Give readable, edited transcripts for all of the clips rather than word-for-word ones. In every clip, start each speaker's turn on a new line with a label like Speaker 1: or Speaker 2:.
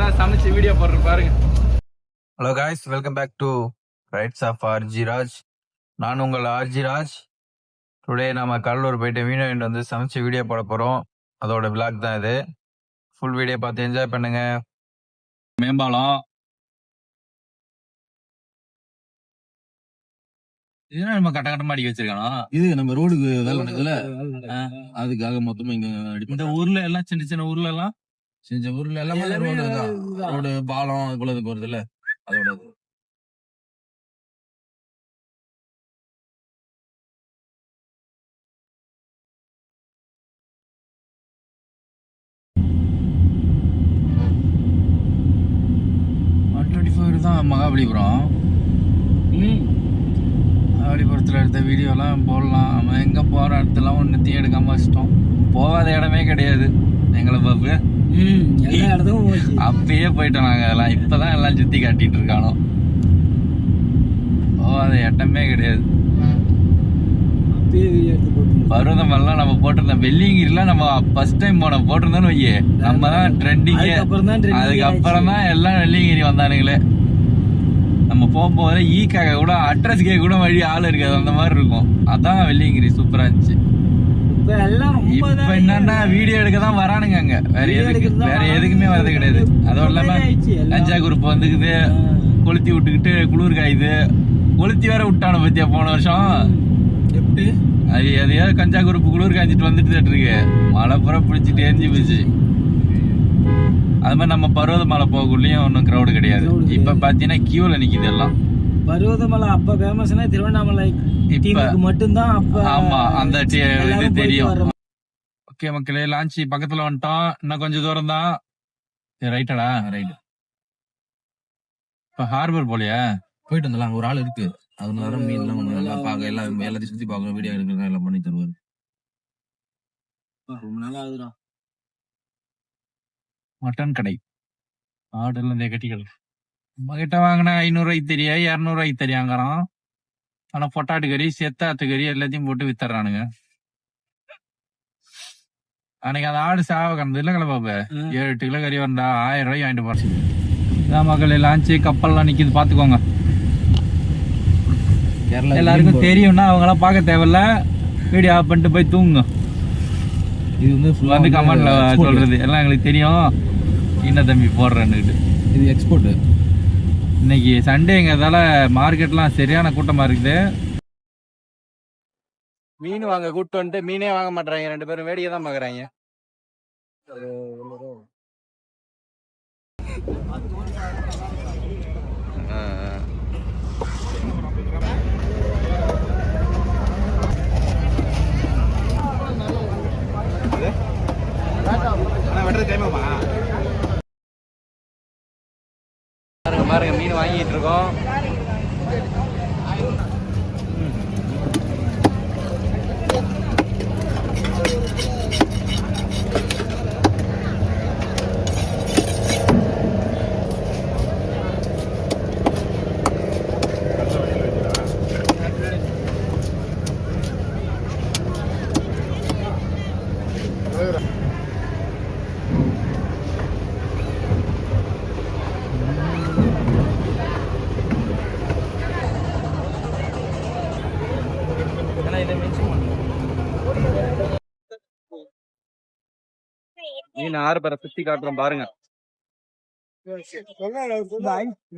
Speaker 1: எல்லாம் சமைச்சு வீடியோ போடுற பாருங்க. Hello guys, welcome back to rights of RG Raj. நான் உங்கள் ஆர்ஜி ராஜ். டுடே நம்ம கடலூர் போயிட்டு மீன் வாங்கிட்டு வந்து சமைச்சு வீடியோ போட போகிறோம். அதோட விளாக் தான் இது. ஃபுல் வீடியோ பார்த்து என்ஜாய் பண்ணுங்க. மேம்பாலம் இதுனா நம்ம கட்ட கட்டமா அடிக்க வச்சிருக்கானோ.
Speaker 2: இது நம்ம ரோடுக்கு வேலை நடக்குதுல, அதுக்காக மொத்தமா இங்க
Speaker 1: இந்த ஊர்ல எல்லாம் சின்ன சின்ன ஊர்ல எல்லாம்
Speaker 2: செஞ்ச ஊர்ல எல்லாமே ரோடு பாலம் அது போல வருது இல்ல, அதோட
Speaker 1: தான் மகாபலிபுரம். மகாபலிபுரத்தில் எடுத்த வீடியோலாம் போடலாம். நம்ம எங்கே போகிற இடத்துலாம் ஒன்றுத்தையும் எடுக்காம வச்சிட்டோம். போகாத இடமே கிடையாது எங்களை பாப்பு. அப்பயே போயிட்டோம் நாங்கள். அதெல்லாம் இப்போதான் எல்லாம் சுற்றி காட்டிட்டு இருக்கானோ. போகாத இடமே கிடையாது. பருவதமெல்லாம் நம்ம போட்டிருந்தோம். வெள்ளியங்கிரிலாம் நம்ம ஃபர்ஸ்ட் டைம் போட்டிருந்தோன்னு வையே, நம்ம தான் ட்ரெண்டிங்கே. அதுக்கப்புறம் தான் எல்லாம் வெள்ளியங்கிரி வந்தானுங்களே. நம்ம போகும்போது ஈக்காக கூட அட்ரஸ் கேட்க கூட வழி ஆள் இருக்காது, அந்த மாதிரி இருக்கும். அதான் வெள்ளியங்கிரி சூப்பரா இருந்துச்சு. இப்ப என்னன்னா வீடியோ எடுக்க தான் வரானுங்க அங்க. வேற எதுக்குமே வரது கிடையாது. அதுவும் இல்லாம கஞ்சா குரூப் வந்துக்குது, கொளுத்தி விட்டுக்கிட்டு குளிர் காயுது. கொளுத்தி வேற விட்டான பத்தியா போன வருஷம்.
Speaker 2: எப்படி
Speaker 1: அதையாவது கஞ்சா குரூப் குளிர் காய்ச்சிட்டு வந்துட்டு இருக்கு. மழை புற பிடிச்சிட்டு எரிஞ்சு போச்சு. அது மாதிரி நம்ம பருவதமலை போகக்குள்ளயும் ஒன்றும் கிரௌடு கிடையாது. இப்ப பாத்தீங்கன்னா கியூல நிக்குது எல்லாம்.
Speaker 3: பருவதமலை அப்ப ஃபேமஸ்னா திருவண்ணாமலை மட்டும்தான்.
Speaker 1: ஆமா, அந்த இது தெரியும். ஓகே மக்களே, லான்ச்சி பக்கத்துல வந்துட்டோம். இன்னும் கொஞ்சம் தூரம் தான். ரைட்டடா ரைட். இப்ப ஹார்பர் போலியா
Speaker 2: போயிட்டு வந்தலாம். ஒரு ஆள் இருக்கு, அது நேரம் மீன் எல்லாம் கொஞ்சம் நல்லா பார்க்க, எல்லாம் எல்லாத்தையும் சுத்தி பார்க்கணும், வீடியோ எடுக்கலாம், எல்லாம் பண்ணி தருவாரு.
Speaker 3: ரொம்ப நாள் ஆகுதுடா.
Speaker 1: மட்டன் கடை ஆடுல இருந்தே கட்டிகள். நம்ம கிட்ட வாங்கினா 500 ரூபாய்க்கு தெரியா, 200 ரூபாய்க்கு தெரியாங்கிறான். ஆனா பொட்டாட்டு கறி, செத்தாத்து கறி எல்லாத்தையும் போட்டு வித்தர்றானுங்க. அன்னைக்கு அந்த ஆடு சாவ கிடந்தது இல்ல பாப்ப, 7-8 கிலோ கறி வந்தா 1000 ரூபாய்க்கு வாங்கிட்டு போறேன். இதான் மக்கள் லான்ச்சு கப்பல்லாம் நிக்குது, பாத்துக்கோங்க. எல்லாருக்கும் தெரியும்னா அவங்க எல்லாம் பார்க்க தேவையில்ல, வீடியோ ஆஃப் பண்ணிட்டு போய் தூங்குங்க.
Speaker 2: இது வந்து
Speaker 1: கமெண்ட்ல சொல்றது எல்லாம் எங்களுக்கு தெரியும். என்ன தம்பி போடுறேன்னுட்டு.
Speaker 2: இது எக்ஸ்போர்ட்.
Speaker 1: இன்னைக்கு சண்டேங்கிறதால மார்க்கெட்லாம் சரியான கூட்டமா இருக்குது. மீன் வாங்க கூட்டு வந்துட்டு மீனே வாங்க மாட்டாங்க. 2 பேரும் வேடிக்கை தான் பாக்குறாங்க. பாருங்க மீன் வாங்கிட்டு இருக்கோம். மீன் ஆறுபரை சுத்தி காட்டுறோம் பாருங்க.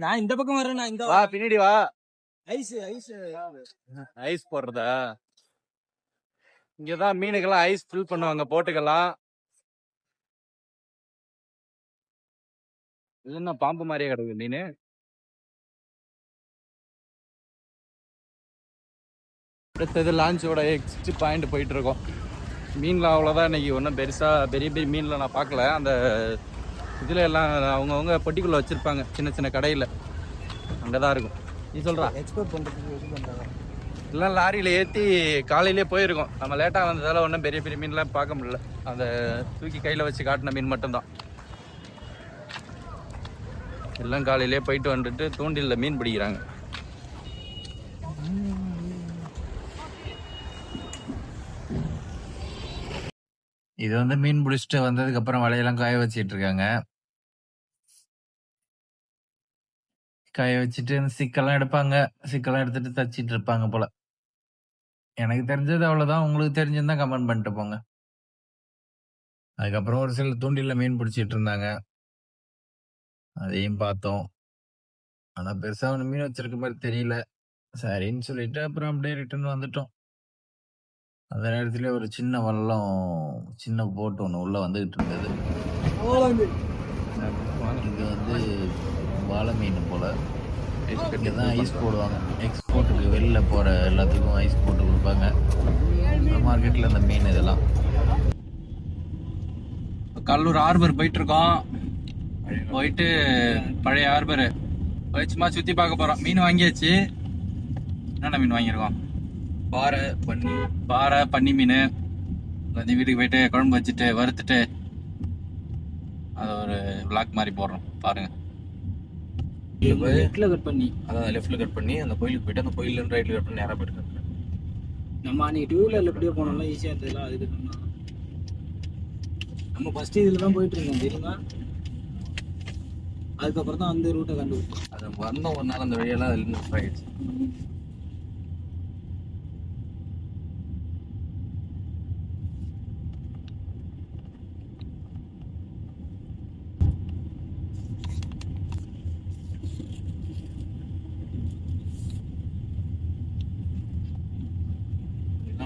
Speaker 3: நான் இந்த பக்கம் வரேன்.
Speaker 1: வா பின்னாடி வா.
Speaker 3: ஐஸ் ஐஸ்
Speaker 1: ஐஸ் போடுறதா? இங்கதான் மீனுக்கெல்லாம் ஐஸ் ஃபில் பண்ணுவாங்க போட்டுக்கலாம். இல்லன்னா பாம்பு மாதிரியே கிடக்கு மீன். அடுத்தது லான்ச்சோட எக்ஸ்ட் பாயிண்ட் போயிட்டு இருக்கோம். மீன்ல அவ்வளோதான் இன்னைக்கு. ஒன்றும் பெருசாக பெரிய பெரிய மீனில் நான் பார்க்கல. அந்த இதில் எல்லாம் அவங்கவுங்க பொட்டிக்குள்ளே வச்சுருப்பாங்க, சின்ன சின்ன கடையில். அங்கே தான் இருக்கும். நீ சொல்கிறா
Speaker 3: எக்ஸ்போர்ட் பண்ணுறதுக்கு
Speaker 1: எல்லாம் லாரியில் ஏற்றி காலையிலே போயிருக்கோம். நம்ம லேட்டாக வந்ததால் ஒன்றும் பெரிய பெரிய மீன்லாம் பார்க்க முடியல. அந்த தூக்கி கையில் வச்சு காட்டின மீன் மட்டும்தான். எல்லாம் காலையிலே போயிட்டு வந்துட்டு தூண்டிலில் மீன் பிடிக்கிறாங்க. இது வந்து மீன் பிடிச்சிட்டு வந்ததுக்கு அப்புறம் வலையெல்லாம் காய வச்சிட்டு இருக்காங்க. காய வச்சுட்டு சிக்கெல்லாம் எடுப்பாங்க. சிக்கெல்லாம் எடுத்துட்டு தச்சிட்டு இருப்பாங்க போல. எனக்கு தெரிஞ்சது அவ்வளவுதான். உங்களுக்கு தெரிஞ்சிருந்தா கமெண்ட் பண்ணிட்டு போங்க. அதுக்கப்புறம் ஒரு சில தூண்டில்ல மீன் பிடிச்சிட்டு இருந்தாங்க. அதையும் பார்த்தோம். ஆனா பெருசா ஒண்ணு மீன் வச்சிருக்க மாதிரி தெரியல. சரின்னு சொல்லிட்டு அப்புறம் அப்படியே ரிட்டர்ன் வந்துட்டோம். அந்த நேரத்துல ஒரு சின்ன வல்லம், சின்ன போட் ஒண்ணு உள்ள வந்துகிட்டு இருந்தது. இங்க வந்து வாழை மீன் போல. இங்க தான் ஐஸ் போடுவாங்க. எக்ஸ்போர்ட்டுக்கு வெளில போற எல்லாத்துக்கும் ஐஸ் போட்டு கொடுப்பாங்க. மார்க்கெட்ல அந்த மீன் இதெல்லாம். கடலூர் ஹார்பர் போயிட்டு இருக்கோம். போயிட்டு பழைய ஹார்பர் போய் சும்மா சுத்தி பார்க்க போறோம். மீன் வாங்கியாச்சு. என்னென்ன மீன் வாங்கியிருக்கோம்? பாறை பன்னி மீன். எல்லாத்தையும் வீட்டுக்கு போயிட்டு குழம்பு வச்சுட்டு வறுத்துட்டு அது ஒரு விளாக் மாதிரி போடுறோம் பாருங்க.
Speaker 3: லெஃப்ட்ல கட் பண்ணி
Speaker 2: அதான் லெஃப்ட்ல கட் பண்ணி அந்த கோயிலுக்கு போயிட்டு அந்த கோயில்ல ரைட்ல கட் பண்ணி நேரா போயிட்டு
Speaker 3: நம்ம அன்னைக்கு டூ வீலர்ல எப்படியோ போனோம்ல, ஈஸியா இருந்ததுல. அதுக்கு சொன்னா நம்ம ஃபர்ஸ்ட் இதுல தான் போயிட்டு இருந்தோம் தெரியுமா. அதுக்கப்புறம் தான் அந்த ரூட்டை கண்டுபிடிச்சோம்.
Speaker 2: அது வந்த ஒரு நாள் அந்த வழியெல்லாம் அதுல இருந்து ஆயிடுச்சு.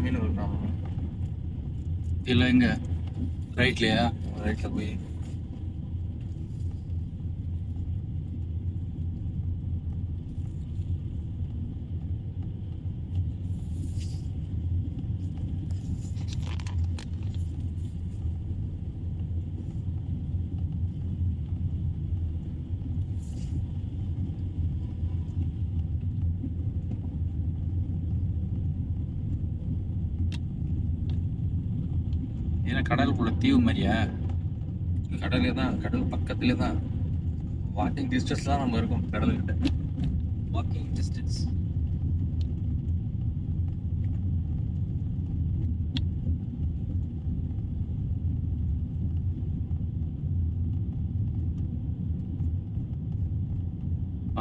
Speaker 2: மீன் இருக்கான்
Speaker 1: இல்ல எங்க ரைட்லயா?
Speaker 2: ரைட்ல போய்
Speaker 1: ஏன்னா கடலுக்குள்ள தீவு மாதிரியா?
Speaker 2: கடலே தான், கடல் பக்கத்துலேயே தான். வாக்கிங் டிஸ்டன்ஸ் தான் நம்ம இருக்கோம் கடல்கிட்ட.
Speaker 3: Walking distance.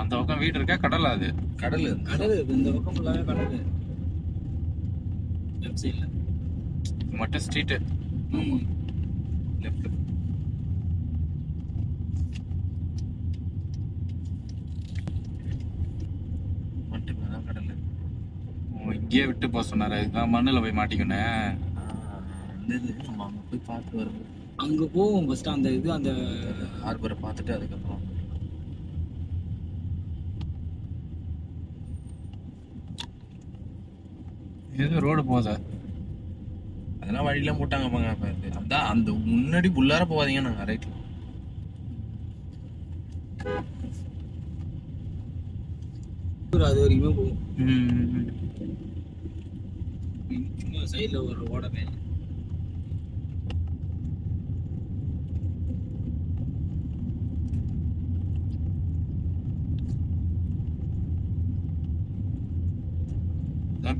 Speaker 1: அந்த பக்கம் வீடு இருக்கா? கடலா? அது
Speaker 2: கடல்
Speaker 3: கடல் இந்த பக்கம் ஃபுல்லாவே கடல். லெஃப்ட் சைடுல
Speaker 1: மட்டும் ஸ்ட்ரீட்.
Speaker 2: லெஃப்ட் மட்டும் தான் கடல்.
Speaker 1: இங்கேயே விட்டு போக சொன்னாரு. அதுதான் மண்ணுல போய் மாட்டிக்கினேன்.
Speaker 2: நம்ம அங்க போய் பார்த்து வருவோம்.
Speaker 3: அங்க போவோம் ஃபர்ஸ்ட். அந்த இது அந்த
Speaker 2: ஹார்பரை பார்த்துட்டு அதுக்கப்புறம்
Speaker 1: ஏதோ ரோடு போதா?
Speaker 2: அதெல்லாம் வழியெல்லாம் போட்டாங்க பாங்க. அதான் அந்த முன்னாடி புல்லார போவாதீங்க. நாங்க ரைட்ல
Speaker 3: அது வரைக்குமே போவோம். சும்மா சைட்ல ஒரு ஓடமே.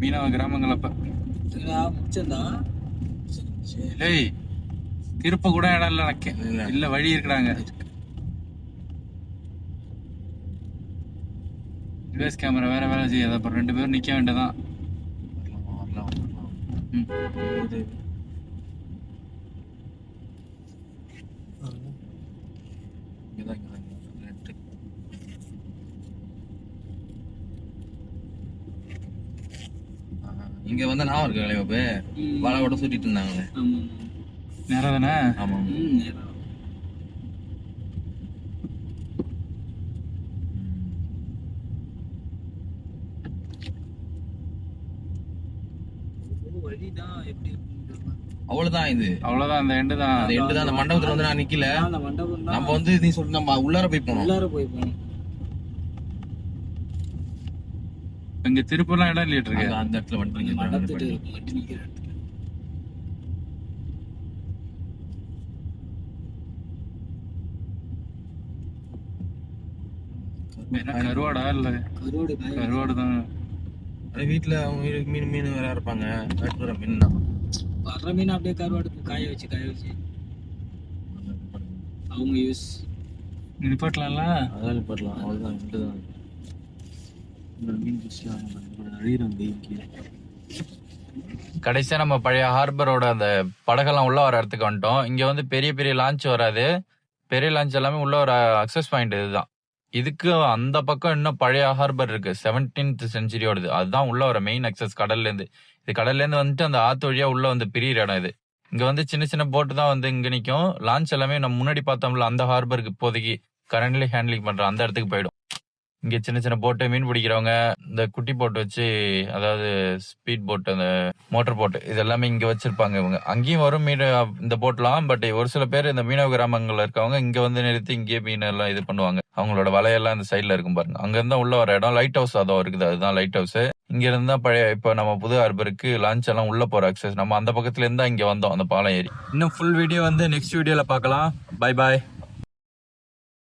Speaker 1: மீனவ கிராமங்கள் அப்ப
Speaker 3: முடிச்சதான்.
Speaker 1: திருப்ப கூட இடம் இல்ல எனக்கு. இல்ல வழி இருக்கிறாங்க. ரிவர்ஸ் கேமரா வேற வேலை செய்யாது. அப்புறம் 2 பேரும் நிக்க வேண்டியதான்.
Speaker 2: இங்க வந்து நான் இருக்கு கலைவாப்பு வாழோட சுட்டிட்டு இருந்தாங்களே.
Speaker 1: நேரம் தானே?
Speaker 2: ஆமா அவ்வளவுதான். இது
Speaker 1: அவ்வளவுதான். அந்த எண்டு தான்.
Speaker 2: அந்த எண்டு தான். அந்த மண்டபத்துல வந்து நான் நிக்கல. நம்ம வந்து நீ சொல்லிட்டு நம்ம உள்ளார போய் போனோம்.
Speaker 1: இங்க திருப்பூர்லாம் இடம் இல்லையா இருக்கு?
Speaker 2: அந்த இடத்துல வந்து
Speaker 1: கருவாடா? இல்ல கருவாடு தான்.
Speaker 2: வீட்டுல அவங்க மீன் வேற இருப்பாங்க. வர மீன் தான்.
Speaker 3: வர்ற மீன் அப்படியே கருவாடுக்கு காய வச்சு அவங்க யூஸ்.
Speaker 1: நிப்பாட்டலாம்ல.
Speaker 2: அதெல்லாம் நிப்பாட்டலாம், அவ்வளவுதான். விட்டுதான்.
Speaker 3: மீன் பிடிச்சலாம் அழியிறோம் வெயிக்கு.
Speaker 1: கடைசியா நம்ம பழைய ஹார்பரோட அந்த படகெல்லாம் உள்ள வர இடத்துக்கு வந்துட்டோம். இங்க வந்து பெரிய பெரிய லான்ச் வராது. பெரிய லான்ச் எல்லாமே உள்ள ஒரு அக்சஸ் பாயிண்ட் இதுதான். இதுக்கு அந்த பக்கம் இன்னும் பழைய ஹார்பர் இருக்கு, 17th செஞ்சுரியோடது. அதுதான் உள்ள வர மெயின் அக்சஸ் கடல்ல இருந்து. இது கடல்ல இருந்து வந்துட்டு அந்த ஆத்து வழியா உள்ள வந்து பிரியிற இடம் இது. இங்க வந்து சின்ன சின்ன போட்டு தான் வந்து இங்க நிக்கும். லான்ச் எல்லாமே நம்ம முன்னாடி பார்த்தோம்ல அந்த ஹார்பருக்கு இப்போதைக்கு கரண்ட்லி ஹேண்ட்லிங் பண்ற அந்த இடத்துக்கு போயிடும். இங்க சின்ன சின்ன போட்டு மீன் பிடிக்கிறவங்க இந்த குட்டி போட்டு வச்சு, அதாவது ஸ்பீட் போட், அந்த மோட்டர் போட்டு, இது எல்லாமே இங்க வச்சிருப்பாங்க இவங்க. அங்கேயும் வரும் மீன் இந்த போட்லாம். பட் ஒரு சில பேர் இந்த மீனவ கிராமங்கள்ல இருக்கவங்க இங்க வந்து நிறுத்தி இங்கேயே மீன் எல்லாம் இது பண்ணுவாங்க. அவங்களோட வலையெல்லாம் இந்த சைட்ல இருக்கும் பாருங்க. அங்க இருந்தா உள்ள வர இடம் லைட் ஹவுஸ் அதுவும் இருக்குது. அதுதான் லைட் ஹவுஸ். இங்க இருந்தா பழைய இப்ப நம்ம புது ஹார்பருக்கு லான்ச் எல்லாம் உள்ள போற அக்சஸ். நம்ம அந்த பக்கத்துல இருந்தா இங்க வந்தோம், அந்த பாலம் ஏறி. இன்னும் ஃபுல் வீடியோ வந்து நெக்ஸ்ட் வீடியோல பார்க்கலாம். Bye bye.